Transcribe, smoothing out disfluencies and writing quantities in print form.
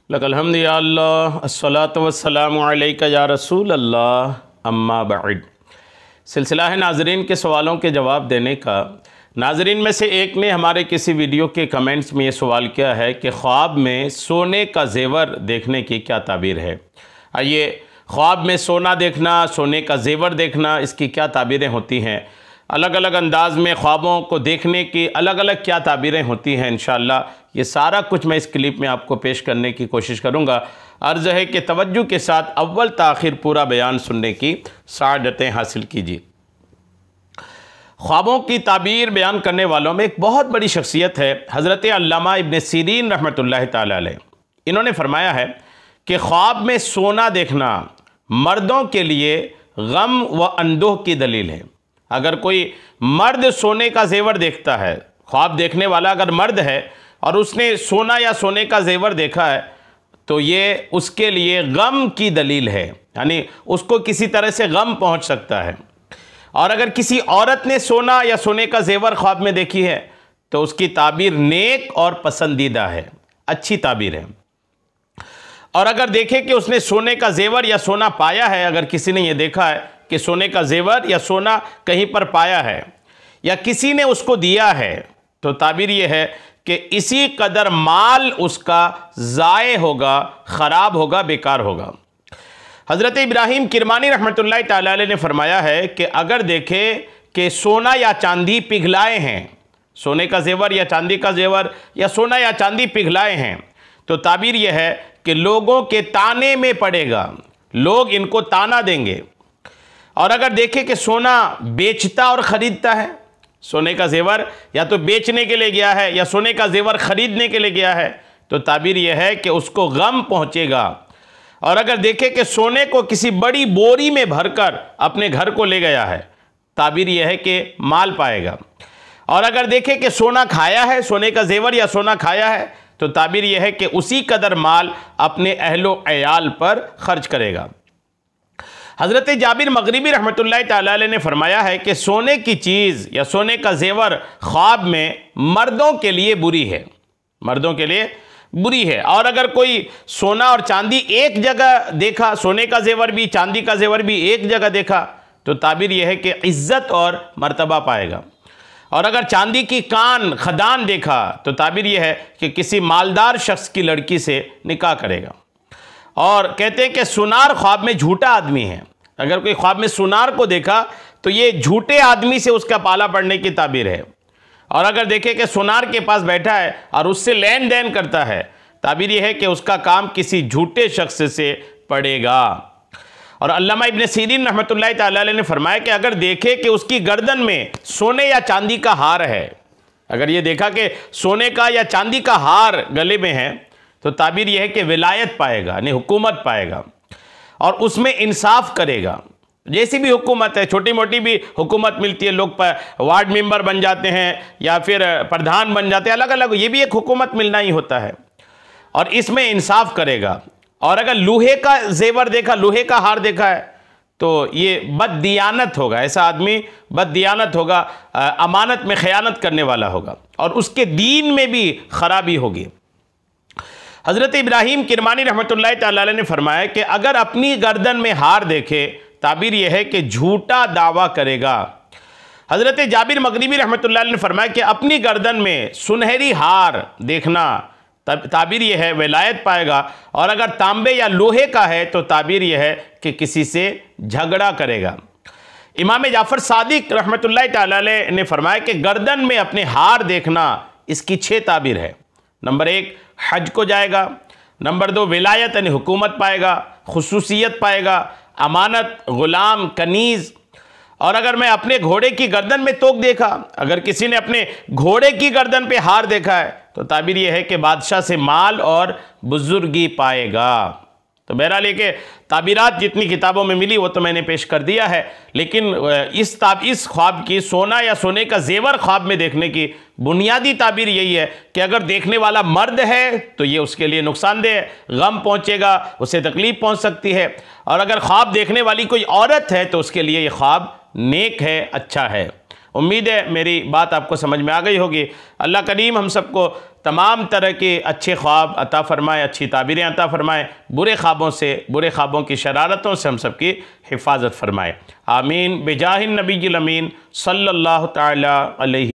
लकल हम्द या अल्लाह अस्सलातु वस्सलामु अलैका या रसूल अल्लाह अम्मा बअद। सिलसिला है नाजरीन के सवालों के जवाब देने का। नाजरीन में से एक ने हमारे किसी वीडियो के कमेंट्स में ये सवाल किया है कि ख्वाब में सोने का जेवर देखने की क्या ताबीर है। आइए, ख्वाब में सोना देखना, सोने का जेवर देखना, इसकी क्या ताबीरें होती हैं, अलग अलग अंदाज में ख्वाबों को देखने की अलग अलग क्या ताबीरें होती हैं, इंशाअल्लाह ये सारा कुछ मैं इस क्लिप में आपको पेश करने की कोशिश करूँगा। अर्ज़ है कि तवज्जो के साथ अव्वल ताखिर पूरा बयान सुनने की सआदतें हासिल कीजिए। ख्वाबों की ताबीर बयान करने वालों में एक बहुत बड़ी शख्सियत है हज़रत अल्लामा इब्न सीरीन रहमतुल्लाहि तआला अलैह। इन्होंने फरमाया है कि ख्वाब में सोना देखना मर्दों के लिए गम व अंदोह की दलील है। अगर कोई मर्द सोने का जेवर देखता है, ख्वाब देखने वाला अगर मर्द है और उसने सोना या सोने का जेवर देखा है, तो ये उसके लिए गम की दलील है, यानी उसको किसी तरह से गम पहुंच सकता है। और अगर किसी औरत ने सोना या सोने का जेवर ख्वाब में देखी है तो उसकी ताबीर नेक और पसंदीदा है, अच्छी ताबीर है। और अगर देखे कि उसने सोने का जेवर या सोना पाया है, अगर किसी ने यह देखा है कि सोने का जेवर या सोना कहीं पर पाया है या किसी ने उसको दिया है, तो ताबीर यह है कि इसी कदर माल उसका ज़ाये होगा, ख़राब होगा, बेकार होगा। हज़रत इब्राहीम किरमानी रहमतुल्लाहि तआला अलैह ने फरमाया है कि अगर देखे कि सोना या चांदी पिघलाए हैं, सोने का जेवर या चांदी का जेवर या सोना या चांदी पिघलाए हैं, तो ताबीर यह है कि लोगों के ताने में पड़ेगा, लोग इनको ताना देंगे। और अगर देखे कि सोना बेचता और ख़रीदता है, सोने का जेवर या तो बेचने के लिए गया है या सोने का जेवर ख़रीदने के लिए गया है, तो ताबीर यह है कि उसको गम पहुँचेगा। और अगर देखे कि सोने को किसी बड़ी बोरी में भरकर अपने घर को ले गया है, ताबीर यह है कि माल पाएगा। और अगर देखे कि सोना खाया है, सोने का जेवर या सोना खाया है, तो ताबीर यह है कि उसी कदर माल अपने अहलो अयाल पर खर्च करेगा। हज़रत जाबिर मगरिबी रहमतुल्लाहि तआला अलैह ने फरमाया है कि सोने की चीज़ या सोने का जेवर ख्वाब में मर्दों के लिए बुरी है, मर्दों के लिए बुरी है। और अगर कोई सोना और चांदी एक जगह देखा, सोने का जेवर भी चांदी का जेवर भी एक जगह देखा, तो ताबीर यह है कि इज़्ज़त और मर्तबा पाएगा। और अगर चांदी की कान खदान देखा, तो ताबीर यह है कि किसी मालदार शख्स की लड़की से निकाह करेगा। और कहते हैं कि सुनार ख्वाब में झूठा आदमी है। अगर कोई ख्वाब में सुनार को देखा तो ये झूठे आदमी से उसका पाला पड़ने की ताबीर है। और अगर देखे कि सुनार के पास बैठा है और उससे लेन देन करता है, ताबीर यह है कि उसका काम किसी झूठे शख्स से पड़ेगा। और अल्लामा इब्न सीरीन रहमतुल्लाहि तआला अलैह ने फरमाया कि अगर देखे कि उसकी गर्दन में सोने या चांदी का हार है, अगर ये देखा कि सोने का या चांदी का हार गले में है, तो ताबीर यह है कि विलायत पाएगा, यानी हुकूमत पाएगा और उसमें इंसाफ करेगा। जैसी भी हुकूमत है, छोटी मोटी भी हुकूमत मिलती है, लोग वार्ड मेंबर बन जाते हैं या फिर प्रधान बन जाते हैं, अलग अलग, ये भी एक हुकूमत मिलना ही होता है। और इसमें इंसाफ करेगा। और अगर लोहे का जेवर देखा, लोहे का हार देखा है, तो ये बददियानत होगा, ऐसा आदमी बददियानत होगा, अमानत में ख़यानत करने वाला होगा और उसके दीन में भी ख़राबी होगी। हज़रत इब्राहीम किरमानी रहमतुल्लाहि तआला अलैह ने फरमाया कि अगर अपनी गर्दन में हार देखे, ताबीर यह है कि झूठा दावा करेगा। हज़रत जाबिर मगरिबी रहमतुल्लाहि अलैह ने फरमाया कि अपनी गर्दन में सुनहरी हार देखना, ताबीर यह है विलायत पाएगा। और अगर तांबे या लोहे का है, तो ताबीर यह है कि किसी से झगड़ा करेगा। इमाम जाफ़र सादिक रहमतुल्लाहि तआला अलैह ने फरमाया कि गर्दन में अपने हार देखना, इसकी 6 ताबीर है। नंबर 1 हज को जाएगा, नंबर 2 विलायत यानी हुकूमत पाएगा, खुसूसियत पाएगा, अमानत, ग़ुलाम, कनीज़। और अगर मैं अपने घोड़े की गर्दन में तोक देखा, अगर किसी ने अपने घोड़े की गर्दन पे हार देखा है, तो ताबीर यह है कि बादशाह से माल और बुजुर्गी पाएगा। तो बहरहाल ये ताबीरात जितनी किताबों में मिली वो तो मैंने पेश कर दिया है, लेकिन इस ख्वाब की, सोना या सोने का जेवर ख्वाब में देखने की बुनियादी ताबीर यही है कि अगर देखने वाला मर्द है तो ये उसके लिए नुकसानदेह है, गम पहुँचेगा, उसे तकलीफ़ पहुँच सकती है। और अगर ख्वाब देखने वाली कोई औरत है तो उसके लिए ये ख्वाब नेक है, अच्छा है। उम्मीद है मेरी बात आपको समझ में आ गई होगी। अल्लाह करीम हम सबको तमाम तरह के अच्छे ख्वाब अता फ़रमाए, अच्छी ताबीरें अता फ़रमाए, बुरे ख्वाबों की शरारतों से हम सबकी हिफाजत फ़रमाए। आमीन बिजाहिन नबील अमीन सल्लल्लाहु तआला अलैहि